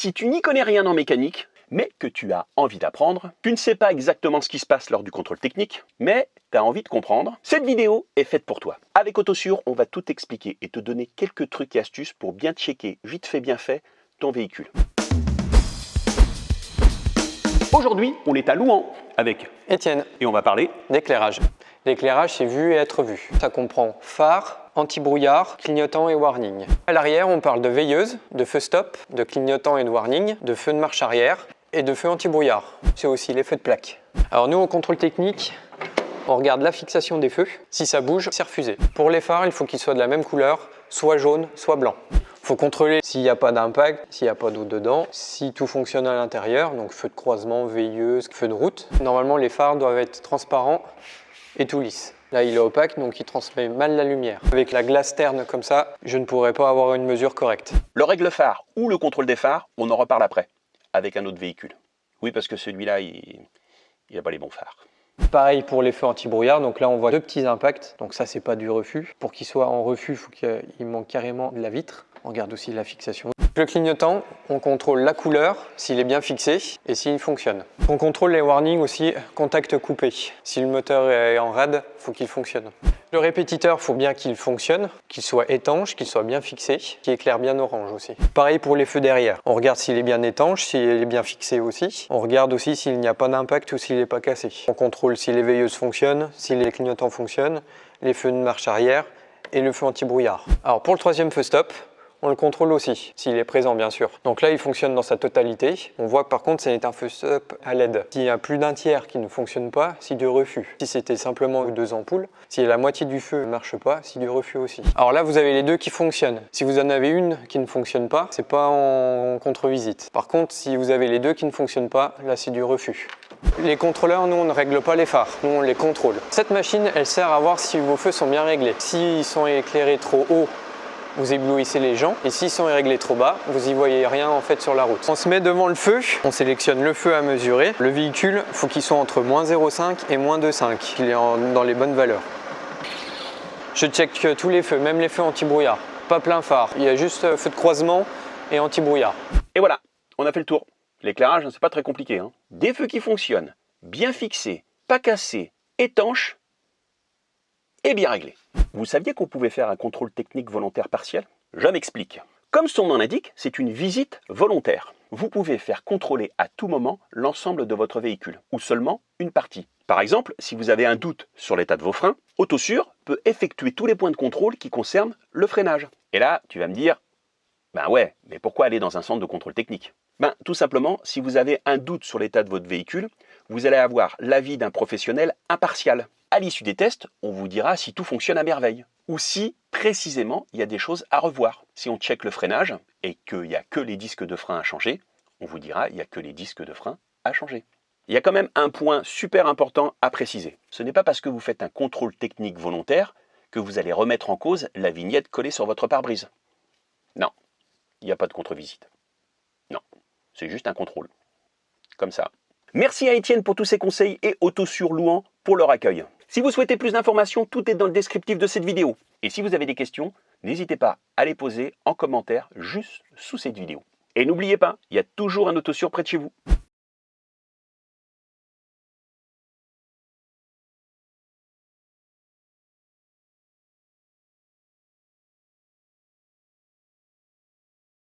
Si tu n'y connais rien en mécanique, mais que tu as envie d'apprendre, tu ne sais pas exactement ce qui se passe lors du contrôle technique, mais tu as envie de comprendre, cette vidéo est faite pour toi. Avec Autosure, on va tout expliquer et te donner quelques trucs et astuces pour bien checker, vite fait bien fait, ton véhicule. Aujourd'hui, on est à Louhans avec Étienne. Et on va parler d'éclairage. L'éclairage, c'est vu et être vu. Ça comprend phare, anti-brouillard, clignotant et warning. À l'arrière, on parle de veilleuse, de feu stop, de clignotant et de warning, de feu de marche arrière et de feu anti-brouillard. C'est aussi les feux de plaque. Alors nous, au contrôle technique, on regarde la fixation des feux. Si ça bouge, c'est refusé. Pour les phares, il faut qu'ils soient de la même couleur, soit jaune, soit blanc. Il faut contrôler s'il n'y a pas d'impact, s'il n'y a pas d'eau dedans, si tout fonctionne à l'intérieur, donc feu de croisement, veilleuse, feu de route. Normalement, les phares doivent être transparents et tout lisse. Là, il est opaque, donc il transmet mal la lumière. Avec la glace terne comme ça, je ne pourrais pas avoir une mesure correcte. le règle phare ou le contrôle des phares, on en reparle après, avec un autre véhicule. Oui, parce que celui-là, il n'a pas les bons phares. Pareil pour les feux anti-brouillard, donc là on voit deux petits impacts, donc ça c'est pas du refus. Pour qu'il soit en refus, il faut qu'il manque carrément de la vitre. On regarde aussi la fixation. Le clignotant, on contrôle la couleur, s'il est bien fixé et s'il fonctionne. On contrôle les warnings aussi, contact coupé. Si le moteur est en rade, il faut qu'il fonctionne. Le répétiteur, il faut bien qu'il fonctionne, qu'il soit étanche, qu'il soit bien fixé, qu'il éclaire bien orange aussi. Pareil pour les feux derrière. On regarde s'il est bien étanche, s'il est bien fixé aussi. On regarde aussi s'il n'y a pas d'impact ou s'il n'est pas cassé. On contrôle si les veilleuses fonctionnent, si les clignotants fonctionnent, les feux de marche arrière et le feu anti-brouillard. Alors pour le troisième feu stop, on le contrôle aussi, s'il est présent bien sûr. Donc là, il fonctionne dans sa totalité. On voit que par contre, c'est un feu stop à LED. S'il y a plus d'un tiers qui ne fonctionne pas, c'est du refus. Si c'était simplement 2 ampoules, si la moitié du feu ne marche pas, c'est du refus aussi. Alors là, vous avez les deux qui fonctionnent. Si vous en avez une qui ne fonctionne pas, c'est pas en contre-visite. Par contre, si vous avez les deux qui ne fonctionnent pas, là, c'est du refus. Les contrôleurs, nous, on ne règle pas les phares, nous, on les contrôle. Cette machine, elle sert à voir si vos feux sont bien réglés. S'ils sont éclairés trop haut, vous éblouissez les gens, et s'ils sont réglés trop bas, vous y voyez rien en fait sur la route. On se met devant le feu, on sélectionne le feu à mesurer. Le véhicule, il faut qu'il soit entre moins 0,5 et moins 2,5, qu'il est dans les bonnes valeurs. Je check tous les feux, même les feux anti-brouillard. Pas plein phare, il y a juste feu de croisement et anti-brouillard. Et voilà, on a fait le tour. L'éclairage, c'est pas très compliqué. Des feux qui fonctionnent, bien fixés, pas cassés, étanches et bien réglés. Vous saviez qu'on pouvait faire un contrôle technique volontaire partiel? Je m'explique. Comme son nom l'indique, c'est une visite volontaire. Vous pouvez faire contrôler à tout moment l'ensemble de votre véhicule, ou seulement une partie. Par exemple, si vous avez un doute sur l'état de vos freins, Autosure peut effectuer tous les points de contrôle qui concernent le freinage. Et là, tu vas me dire, ben ouais, mais pourquoi aller dans un centre de contrôle technique? Ben, tout simplement, si vous avez un doute sur l'état de votre véhicule, vous allez avoir l'avis d'un professionnel impartial. À l'issue des tests, on vous dira si tout fonctionne à merveille, ou si, précisément, il y a des choses à revoir. Si on check le freinage, et qu'il n'y a que les disques de frein à changer, on vous dira il n'y a que les disques de frein à changer. Il y a quand même un point super important à préciser. Ce n'est pas parce que vous faites un contrôle technique volontaire que vous allez remettre en cause la vignette collée sur votre pare-brise. Non, il n'y a pas de contre-visite. Non, c'est juste un contrôle. Comme ça. Merci à Étienne pour tous ses conseils et Autosure Louhans pour leur accueil. Si vous souhaitez plus d'informations, tout est dans le descriptif de cette vidéo. Et si vous avez des questions, n'hésitez pas à les poser en commentaire juste sous cette vidéo. Et n'oubliez pas, il y a toujours un Autosure près de chez vous.